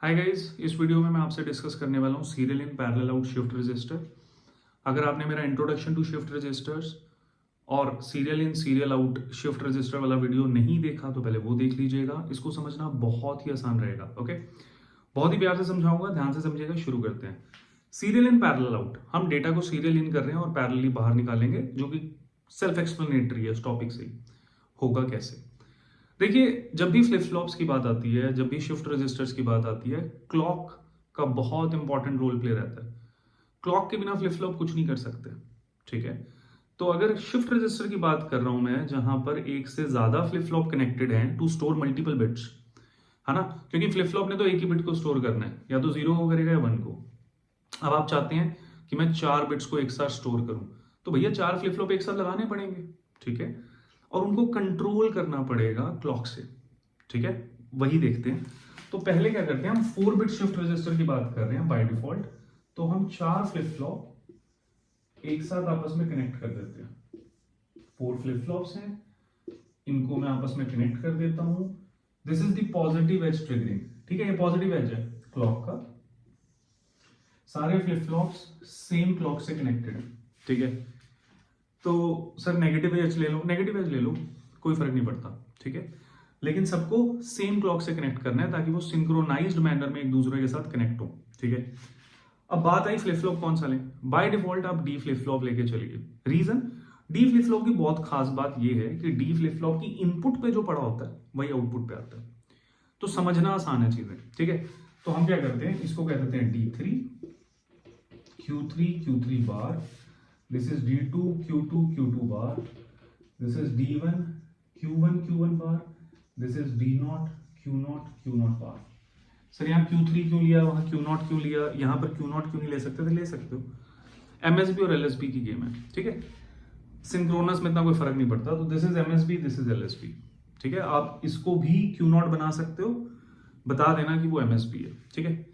Hi guys, इस video में मैं आपसे डिस्कस करने वाला हूँ serial in parallel out shift register. अगर आपने मेरा इंट्रोडक्शन टू शिफ्ट रजिस्टर्स और serial in serial out shift register वाला वीडियो नहीं देखा तो पहले वो देख लीजिएगा। इसको समझना बहुत ही आसान रहेगा। ओके, बहुत ही प्यार से समझाऊंगा, ध्यान से समझिएगा। शुरू करते हैं। सीरियल इन पैरेलल आउट, हम डेटा को सीरियल इन कर रहे हैं और पैरेलली बाहर निकालेंगे, जो कि सेल्फ एक्सप्लेनेटरी है। इस टॉपिक से ही होगा कैसे। देखिए, जब भी फ्लिप फ्लॉप्स की बात आती है, जब भी शिफ्ट रजिस्टर्स की बात आती है, क्लॉक का बहुत इंपॉर्टेंट रोल प्ले रहता है। क्लॉक के बिना फ्लिप फ्लॉप कुछ नहीं कर सकते। ठीक है, तो अगर शिफ्ट रजिस्टर की बात कर रहा हूं मैं, जहां पर एक से ज्यादा फ्लिप फ्लॉप कनेक्टेड हैं टू स्टोर मल्टीपल बिट्स, है ना, क्योंकि फ्लिप फ्लॉप ने तो एक ही बिट को स्टोर करना है, या तो 0 को करेगा या 1 को। अब आप चाहते हैं कि मैं 4 बिट्स को एक साथ स्टोर करूं, तो भैया 4 फ्लिप फ्लॉप एक साथ लगाने पड़ेंगे। ठीक है, और उनको कंट्रोल करना पड़ेगा क्लॉक से। ठीक है, वही देखते हैं। तो पहले क्या करते हैं, हम 4 बिट शिफ्ट रजिस्टर की बात कर रहे हैं बाय डिफॉल्ट। तो हम 4 फ्लिप फ्लॉप एक साथ आपस में कनेक्ट कर देते हैं। 4 फ्लिप फ्लॉप्स हैं, इनको मैं आपस में कनेक्ट कर देता हूं। This is the positive edge triggering. ठीक है, ये पॉजिटिव एज है क्लॉक का। सारे फ्लिप फ्लॉप्स सेम क्लॉक से कनेक्टेड है। ठीक है, तो सर नेगेटिव एज ले लो, नेगेटिव एज ले लो, कोई फर्क नहीं पड़ता। ठीक है, लेकिन सबको सेम क्लॉक से कनेक्ट करना है ताकि वो सिंक्रोनाइज्ड मैनर में एक दूसरे के साथ कनेक्ट हो। ठीक है, अब बात आई फ्लिप फ्लॉप कौन सा लें। बाय डिफॉल्ट आप डी फ्लिप फ्लॉप लेके चलिए। रीजन, डी फ्लिप फ्लॉप की बहुत खास बात यह है कि डी फ्लिप फ्लॉप की इनपुट पे जो पड़ा होता है वही आउटपुट पे आता है, तो समझना आसान है चीजें। ठीक है, तो हम क्या करते हैं, इसको कह देते हैं D3 Q3 bar, this is D2 Q2 bar, this is D1 Q1 bar, this is D0 Q0 bar। Sir यहाँ Q3 क्यों लिया, वहां Q0 क्यों लिया, यहाँ पर Q0 क्यों नहीं ले सकते थे? ले सकते हो, MSB और LSB की गेम है। ठीक है, सिंक्रोनस में इतना कोई फर्क नहीं पड़ता। तो this is MSB, this is LSB। ठीक है, आप इसको भी Q0 बना सकते हो, बता देना कि वो MSB है। ठीक है,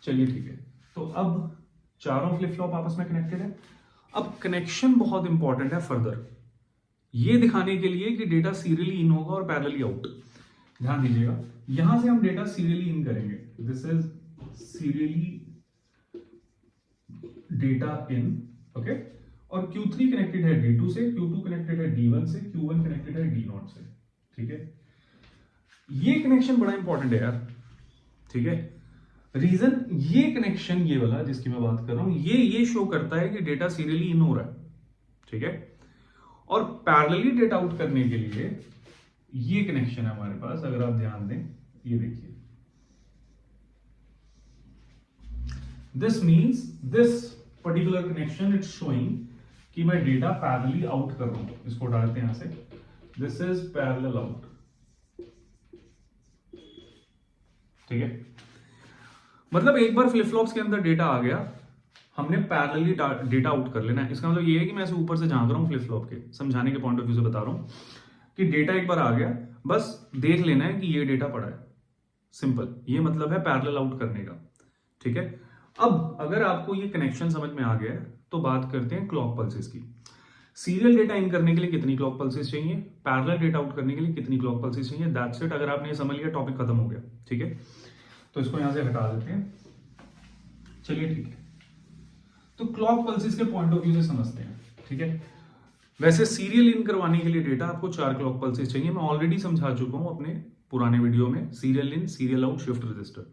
चलिए ठीक है। तो अब चारों फ्लिप फ्लॉप आपस में कनेक्टेड है। अब कनेक्शन बहुत इंपॉर्टेंट है फर्दर, ये दिखाने के लिए कि डेटा सीरियली इन होगा और पैरेलली आउट। ध्यान दीजिएगा, यहां से हम डेटा सीरियली इन करेंगे। This is serially data in. Okay, और Q3 कनेक्टेड है D2 से, Q2 कनेक्टेड है D1 से, Q1 कनेक्टेड है D0 से। ठीक है, ये कनेक्शन बड़ा इंपॉर्टेंट है यार। ठीक है, रीजन, ये कनेक्शन, ये वाला जिसकी मैं बात कर रहा हूं, ये शो करता है कि डेटा सीरियली इन हो रहा है। ठीक है, और पैरेलली डेटा आउट करने के लिए ये कनेक्शन है हमारे पास। अगर आप ध्यान दें, ये देखिए, this means this particular connection it's showing कि मैं डेटा पैरेलली आउट कर रहा हूं। इसको डालते हैं यहां से, दिस इज पैरेलल आउट। ठीक है, मतलब एक बार फ्लिप फ्लॉप्स के अंदर डेटा आ गया, हमने पैरेलली डेटा आउट कर लेना है। इसका मतलब ये है कि मैं ऐसे ऊपर से झांक रहा हूं फ्लिप फ्लॉप के, समझाने के पॉइंट ऑफ व्यू से बता रहा हूं कि डेटा एक बार आ गया, बस देख लेना है कि ये डेटा पड़ा है। सिंपल, ये मतलब है पैरेलल आउट करने का। ठीक है, अब अगर आपको ये कनेक्शन समझ में आ गया है तो बात करते हैं क्लॉक पल्सेस की। सीरियल डेटा इन करने के लिए कितनी क्लॉक पल्सेस चाहिए, पैरेलल डेटा आउट करने के लिए कितनी क्लॉक पल्सेस चाहिए, दैट्स इट। अगर आपने ये समझ लिया, टॉपिक खत्म हो गया। ठीक है, तो इसको यहां से हटा देते हैं। चलिए ठीक है, तो क्लॉक पल्सेस के पॉइंट ऑफ व्यू से समझते हैं। ठीक है, वैसे सीरियल इन करवाने के लिए डेटा आपको 4 क्लॉक पल्सेस चाहिए। मैं ऑलरेडी समझा चुका हूं अपने पुराने वीडियो में, serial in serial out shift register,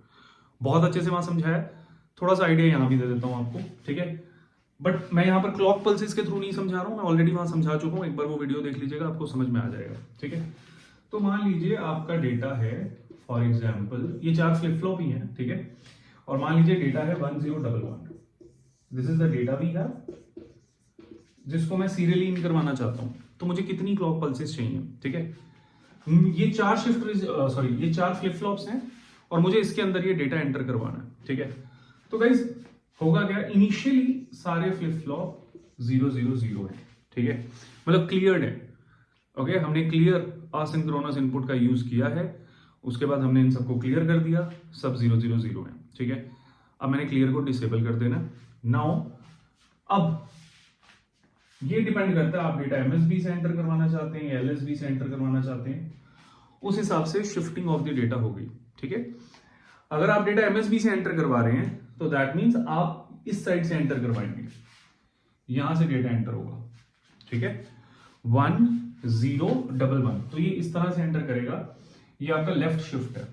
बहुत अच्छे से वहां समझाया। थोड़ा सा आइडिया यहां भी दे देता हूं आपको। ठीक है, बट मैं यहां पर क्लॉक पल्सेस के थ्रू नहीं समझा रहा हूं, मैं ऑलरेडी वहां समझा चुका हूं। एक बार वो वीडियो देख लीजिएगा, आपको समझ में आ जाएगा। ठीक है, तो मान लीजिए आपका डेटा है, फॉर एग्जाम्पल ये 4 फ्लिप फ्लॉप ही है। ठीक है, और मान लीजिए डेटा है 1011। This is the data we have, जिसको मैं सीरियली इन करवाना चाहता हूं। तो मुझे कितनी क्लॉक पल्सेस चाहिए? ठीक है, ये 4 फ्लिप फ्लॉप्स हैं और मुझे इसके अंदर ये डेटा एंटर करवाना है। ठीक है, तो गाइस होगा क्या, इनिशियली सारे फ्लिप फ्लॉप 000 है। ठीक है, मतलब क्लियर्ड है। ओके, हमने क्लियर असिंक्रोनस इनपुट का यूज किया है, उसके बाद हमने इन सबको क्लियर कर दिया, सब 000 है। ठीक है, अब मैंने क्लियर को डिसेबल कर देना। नाउ अब ये डिपेंड करता है आप डेटा MSB से एंटर करवाना चाहते हैं या LSB से एंटर करवाना चाहते हैं, उस हिसाब से शिफ्टिंग ऑफ द डेटा होगी। ठीक है, अगर आप डेटा एमएसबी से एंटर करवा रहे हैं तो दैट मीन्स आप इस साइड से एंटर करवाएंगे, यहां से डेटा एंटर होगा, ठीक है। 1011, तो ये इस तरह से एंटर करेगा, ये आपका लेफ्ट शिफ्ट है।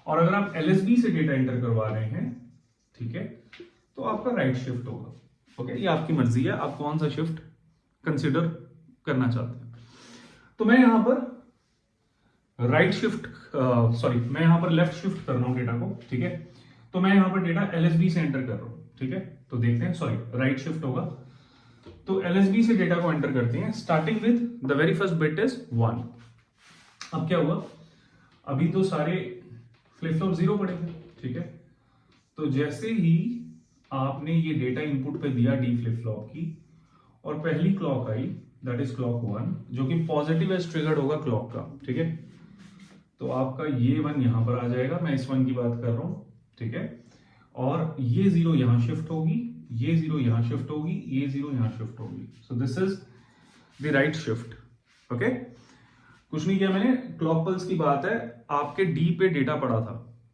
और अगर आप एलएसबी से डेटा एंटर करवा रहे हैं, ठीक है, तो आपका राइट शिफ्ट होगा। ओके, ये आपकी मर्जी है, आप कौन सा शिफ्ट कंसिडर करना चाहते हैं। तो मैं यहां पर राइट शिफ्ट, सॉरी, मैं यहां पर लेफ्ट शिफ्ट कर रहा हूं डेटा को, ठीक है। तो मैं यहां पर डेटा एलएसबी से एंटर कर रहा हूं, ठीक है। तो देखते हैं, सॉरी, राइट शिफ्ट होगा। तो एलएसबी से डेटा को एंटर करते हैं, starting with the very first bit is 1। अब क्या हुआ, अभी तो सारे फ्लिप फ्लॉप 0 पड़े थे, ठीक है। तो जैसे ही आपने ये डेटा इनपुट पे दिया डी फ्लिप फ्लॉप की, और पहली clock I, that is clock 1, जो कि पॉजिटिव एज ट्रिगर्ड होगा क्लॉक का, ठीक है। तो आपका ये 1 यहां पर आ जाएगा, मैं इस 1 की बात कर रहा हूं, ठीक है। और ये 0 यहां शिफ्ट होगी, ये 0 यहां शिफ्ट होगी, ये 0 यहां शिफ्ट होगी। So this is the right shift. Okay, कुछ नहीं किया मैंने, क्लॉक पल्स की बात है, आपके डी पे डेटा पड़ा था,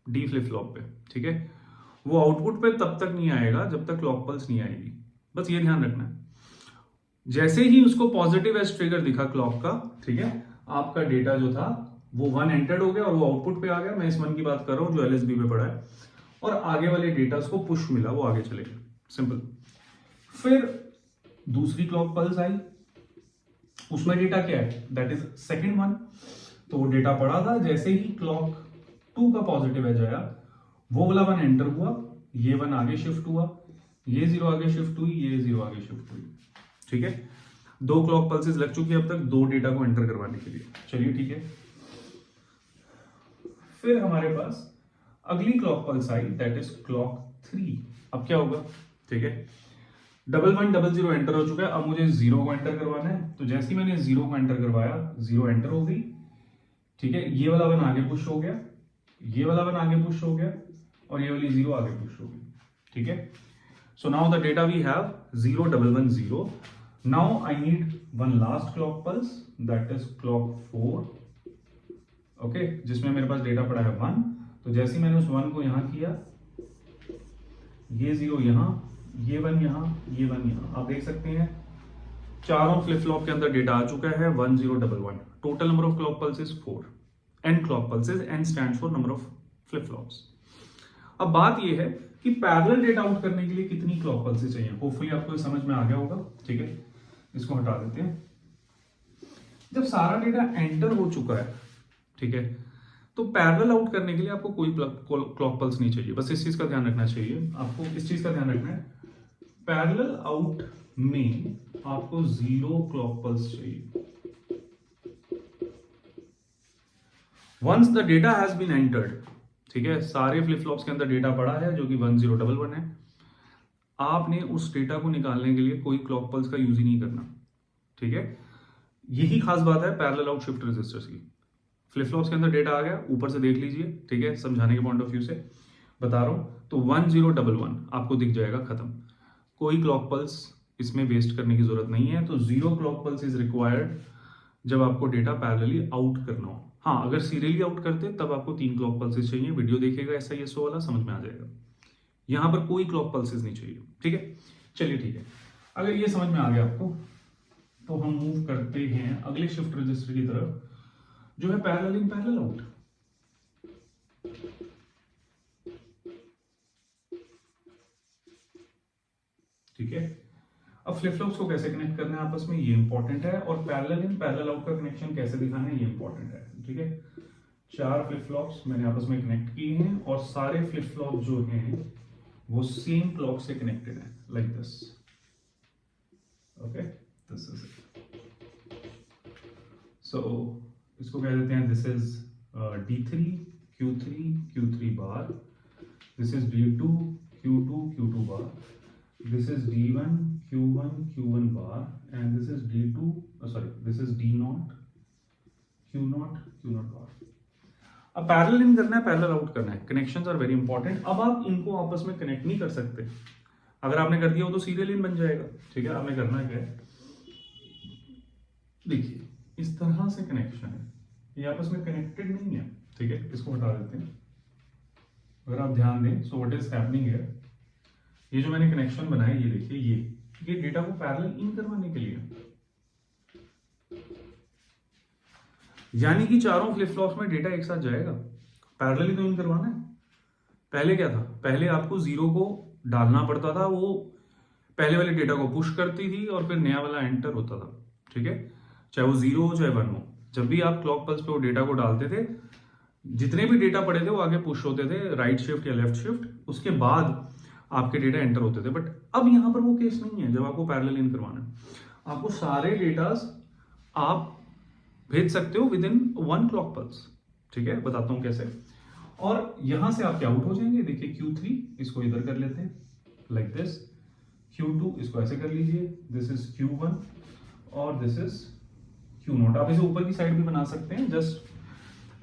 डी फ्लिप फ्लॉप पे, ठीक है। वो आउटपुट पे तब तक नहीं आएगा जब तक क्लॉक पल्स नहीं आएगी, बस ये ध्यान रखना है। जैसे ही उसको पॉजिटिव एज ट्रिगर दिखा क्लॉक का, ठीक है, आपका डेटा जो था वो 1 एंटर्ड हो गया और वो आउटपुट पे आ गया। मैं इस 1 की बात कर रहा हूं जो एलएसबी पे पड़ा है, और आगे वाले डेटा को पुश मिला, वो आगे चले गए, सिंपल। फिर दूसरी क्लॉक पल्स आई, उसमें डेटा क्या है, दैट इज सेकंड 1। तो डेटा पड़ा था, जैसे ही क्लॉक 2 का पॉजिटिव एज आया, वो वाला 1 एंटर हुआ, ये 1 आगे शिफ्ट हुआ, ये 0 आगे शिफ्ट हुई, ये 0 आगे शिफ्ट हुई, ठीक है। 2 क्लॉक पल्सेस लग चुकी है अब तक 2 डेटा को एंटर करवाने के लिए, चलिए ठीक है। फिर हमारे पास अगली clock pulse I, that is clock 3। अब क्या होगा, ठीक है, 1100 एंटर हो चुका है, अब मुझे 0 को एंटर करवाना है। तो जैसे ही मैंने 0 को एंटर करवाया, 0 एंटर हो गई, ठीक है। ये वाला 1 आगे पुश हो गया, ये वाला 1 आगे पुश हो गया, और ये वाली 0 आगे पुश हो गई, ठीक है। So now the data we have 0110. Now I need one last clock pulse, that is clock 4. Okay, जिसमें मेरे पास डेटा पड़ा है 1। तो जैसे ही मैंने उस 1 को यहां किया, ये 0 यहां, ये 1 यहां, ये 1 यहां, आप देख सकते हैं चारों फ्लिप फ्लॉप के अंदर डेटा आ चुका है 1011। Total number of clock pulses 4। n clock pulses, n stands for number of flip flops. अब बात यह है कि पैरेलल डेटा आउट करने के लिए कितनी क्लॉक पल्सेस चाहिए। होपफुली आपको ये समझ में आ गया होगा, ठीक है। इसको हटा देते हैं। जब सारा डेटा एंटर हो चुका है, ठीक है, तो पैरेलल आउट करने के लिए आपको कोई क्लॉक पल्स नहीं चाहिए। बस इस चीज का ध्यान रखना चाहिए, आपको इस चीज का ध्यान रखना है, पैरेलल आउट में आपको 0 क्लॉक पल्स चाहिए। Once the data has been entered, ठीक है, सारे फ्लिप फ्लॉप्स के अंदर डेटा पड़ा है जो कि 1011 है, आपने उस डेटा को निकालने के लिए कोई क्लॉक पल्स का यूज ही नहीं करना, ठीक है। यही खास बात है पैरेलल आउट शिफ्ट रजिस्टर्स की। फ्लिप फ्लॉप्स के अंदर डेटा आ गया, ऊपर से देख लीजिए, ठीक है, समझाने के पॉइंट ऑफ व्यू से बता रहा हूं। तो 1011 आपको दिख जाएगा, खत्म, कोई क्लॉक पल्स इसमें वेस्ट करने की जरूरत नहीं है। तो 0 क्लॉक पल्स इज रिक्वायर्ड जब आपको डेटा पैरेलली आउट करना हो। हाँ, अगर सीरियली आउट करते तब आपको 3 क्लॉक पल्सेस चाहिए। वीडियो देखिएगा SISO वाला, समझ में आ जाएगा। यहां पर कोई क्लॉक पल्सेस नहीं चाहिए, ठीक है। चलिए ठीक है, अगर ये समझ में आ गया आपको, तो हम मूव करते हैं अगले शिफ्ट रजिस्टर की तरफ, जो है पैरेलल इन पैरेलल आउट। ठीक है, अब फ्लिप फ्लॉप्स को कैसे कनेक्ट करना है आपस में, ये इंपॉर्टेंट है, और पैरेलल इन पैरेलल आउट का कनेक्शन कैसे दिखाना है, ये इंपॉर्टेंट है, ठीक है। 4 फ्लिप फ्लॉप्स मैंने आपस में कनेक्ट किए हैं, और सारे फ्लिप फ्लॉप जो हैं वो सेम क्लॉक से कनेक्टेड है, like this. Okay, this is it. So इसको कह देते हैं, this is D3 Q3 Q3 bar, this is D2 Q2 Q2 bar, this is D1 Q1 Q1 bar, and this is D2 this is D0 Q0 Q0 bar। अब parallel in करना है, parallel out करना है, connections are very important. अब आप इनको आपस में कनेक्ट नहीं कर सकते, अगर आपने कर दिया हो तो सीरियल इन बन जाएगा, ठीक है। आपने करना क्या है, देखिए इस तरह से कनेक्शन है, ये आपस में कनेक्टेड नहीं है, ठीक है। इसको हटा देते हैं, अगर आप ध्यान दें, so what is happening here, ये जो मैंने कनेक्शन बनाया, ये देखिए, ये डेटा को पैरेलल इन करवाने के लिए, यानी कि चारों फ्लिप फ्लॉप्स में डेटा एक साथ जाएगा, पैरेलल ही तो इन करवाना है। पहले क्या था, पहले आपको जीरो को डालना पड़ता था, वो पहले वाले डेटा को पुश करती थी और फिर नया वाला एंटर होता था, ठीक है, चाहे वो जीरो हो चाहे वन हो। जब भी आप क्लॉक पल्स पे वो डेटा को डालते थे, जितने भी डेटा पड़े थे वो आगे पुश होते थे, राइट शिफ्ट या लेफ्ट शिफ्ट, उसके बाद आपके डेटा एंटर होते थे। बट अब यहां पर वो केस नहीं है। जब आपको पैरेलल इन करवाना है, आपको सारे डेटास आप भेज सकते हो with in one clock pulse, ठीक है, बताता हूं कैसे। और यहां से आपके आउट हो जाएंगे, देखिए Q3 इसको इधर कर लेते हैं लाइक दिस, Q2 इसको ऐसे कर लीजिए, दिस इज Q1 और दिस इज Q0। आप इसे ऊपर की साइड भी बना सकते हैं, जस्ट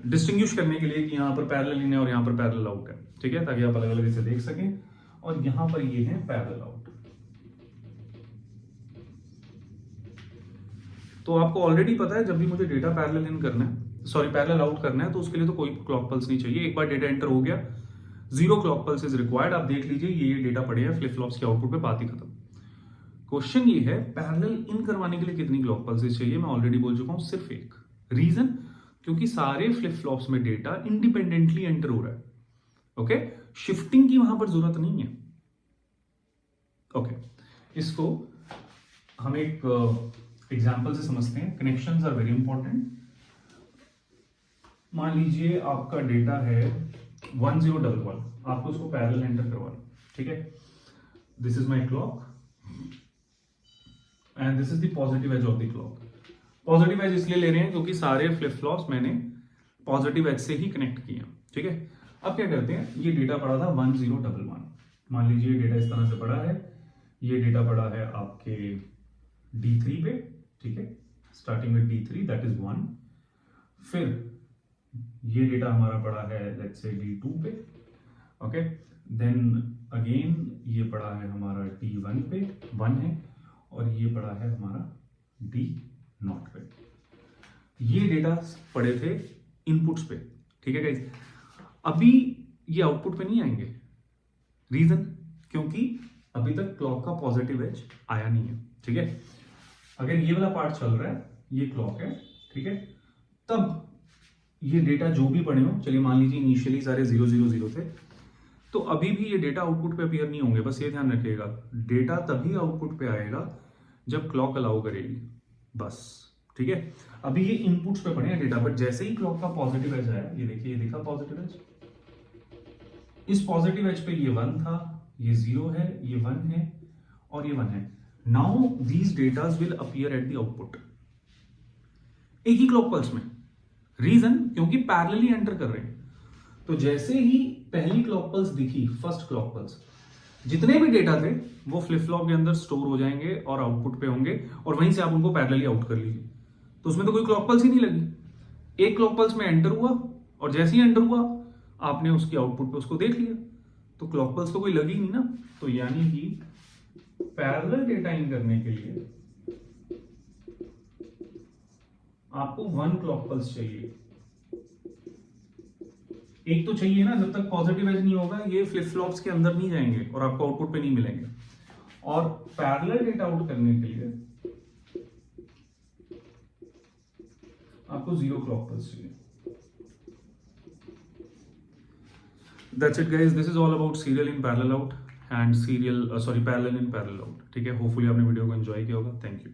डिस्टिंग्विश करने के लिए कि यहाँ पर पैरेलल इन है और यहाँ पर पैरेलल आउट है, ठीक है, ताकि आप अलग अलग इसे देख सकें। और यहाँ पर ये है पैरेलल आउट। तो आपको ऑलरेडी पता है, जब भी मुझे डेटा पैरेलल इन करना है, सॉरी पैरेलल आउट करना है, तो उसके लिए तो कोई क्लॉक पल्स नहीं चाहिए। एक बार डेटा एंटर हो गया, zero clock pulse is required. आप देख लीजिए ये डेटा पड़े हैं फ्लिप फ्लॉप्स के आउटपुट पे, बात ही खत्म। क्वेश्चन ये है, पैरेलल इन करवाने के लिए कितनी क्लॉक पल्सेस चाहिए? मैं ऑलरेडी बोल चुका हूं, सिर्फ एक। रीजन, क्योंकि सारे फ्लिप फ्लॉप्स में डेटा इंडिपेंडेंटली एंटर हो रहा है, ओके, शिफ्टिंग की वहां पर जरूरत नहीं है, ओके। इसको हम एक एग्जाम्पल से समझते हैं। Connections are very important. मान लीजिए आपका डेटा है 1011, आपको इसको पैरेलल एंटर करवाना, ठीक है। This is my clock and this is the positive edge of the clock. Positive edge इसलिए ले रहे हैं क्योंकि सारे फ्लिप फ्लॉप्स मैंने पॉजिटिव एज से ही कनेक्ट किए, ठीक है। अब क्या करते हैं, ये डेटा पड़ा था 1011, मान लीजिए डेटा इस तरह से पड़ा है, ये डेटा पड़ा है आपके D3 पे, ठीक है, starting with D3 that is 1। फिर ये डेटा हमारा पड़ा है लेट्स से D2 पे, ओके, देन अगेन ये पड़ा है हमारा D1 पे, 1 है, और ये पड़ा है हमारा D0 पे। ये डेटा पड़े थे इनपुट्स पे, ठीक है गाइस। अभी ये आउटपुट पे नहीं आएंगे, रीजन, क्योंकि अभी तक क्लॉक का पॉजिटिव एज आया नहीं है, ठीक है। अगर ये वाला पार्ट चल रहा है, ये क्लॉक है, ठीक है, तब ये डेटा जो भी पड़े हो, चलिए मान लीजिए इनिशियली सारे 000 थे, तो अभी भी ये डेटा आउटपुट पे अपीयर नहीं होंगे। बस ये ध्यान रखिएगा, डेटा तभी आउटपुट पे आएगा जब क्लॉक अलाउ करेगी, बस, ठीक है। अभी ये इनपुट्स पे पड़े हैं डेटा, बट जैसे ही क्लॉक का पॉजिटिव एज आया, ये देखिए, ये देखा पॉजिटिव एज, इस पॉजिटिव एज पे ये 1 था, ये 0 है, ये 1 है और ये 1 है। Now these datas will appear at the output, एक ही क्लॉक पल्स में। रीजन, क्योंकि पैरेलली एंटर कर रहे हैं। तो जैसे ही पहली क्लॉक पल्स दिखी, फर्स्ट क्लॉक पल्स, जितने भी डेटा थे वो फ्लिप फ्लॉप के अंदर स्टोर हो जाएंगे और आउटपुट पे होंगे, और वहीं से आप उनको पैरेलली आउट कर लीजिए। तो उसमें तो कोई क्लॉक पल्स ही नहीं लगी, एक क्लॉक पल्स में एंटर हुआ और जैसे ही एंटर हुआ आपने उसकी आउटपुट पे उसको देख लिया, तो क्लॉक पल्स तो कोई लगी नहीं ना। तो यानी कि पैरेलल डेटा इन करने के लिए आपको 1 क्लॉक पल्स चाहिए। एक तो चाहिए ना, जब तक पॉजिटिव एज नहीं होगा ये फ्लिप फ्लॉप्स के अंदर नहीं जाएंगे और आपको आउटपुट पे नहीं मिलेंगे। और पैरेलल डेटा आउट करने के लिए आपको 0 क्लॉक पल्स चाहिए। That's it guys, this is all about serial in parallel out and parallel in parallel out, ठीक है। होपफुली आपने वीडियो को एंजॉय किया होगा। Thank you.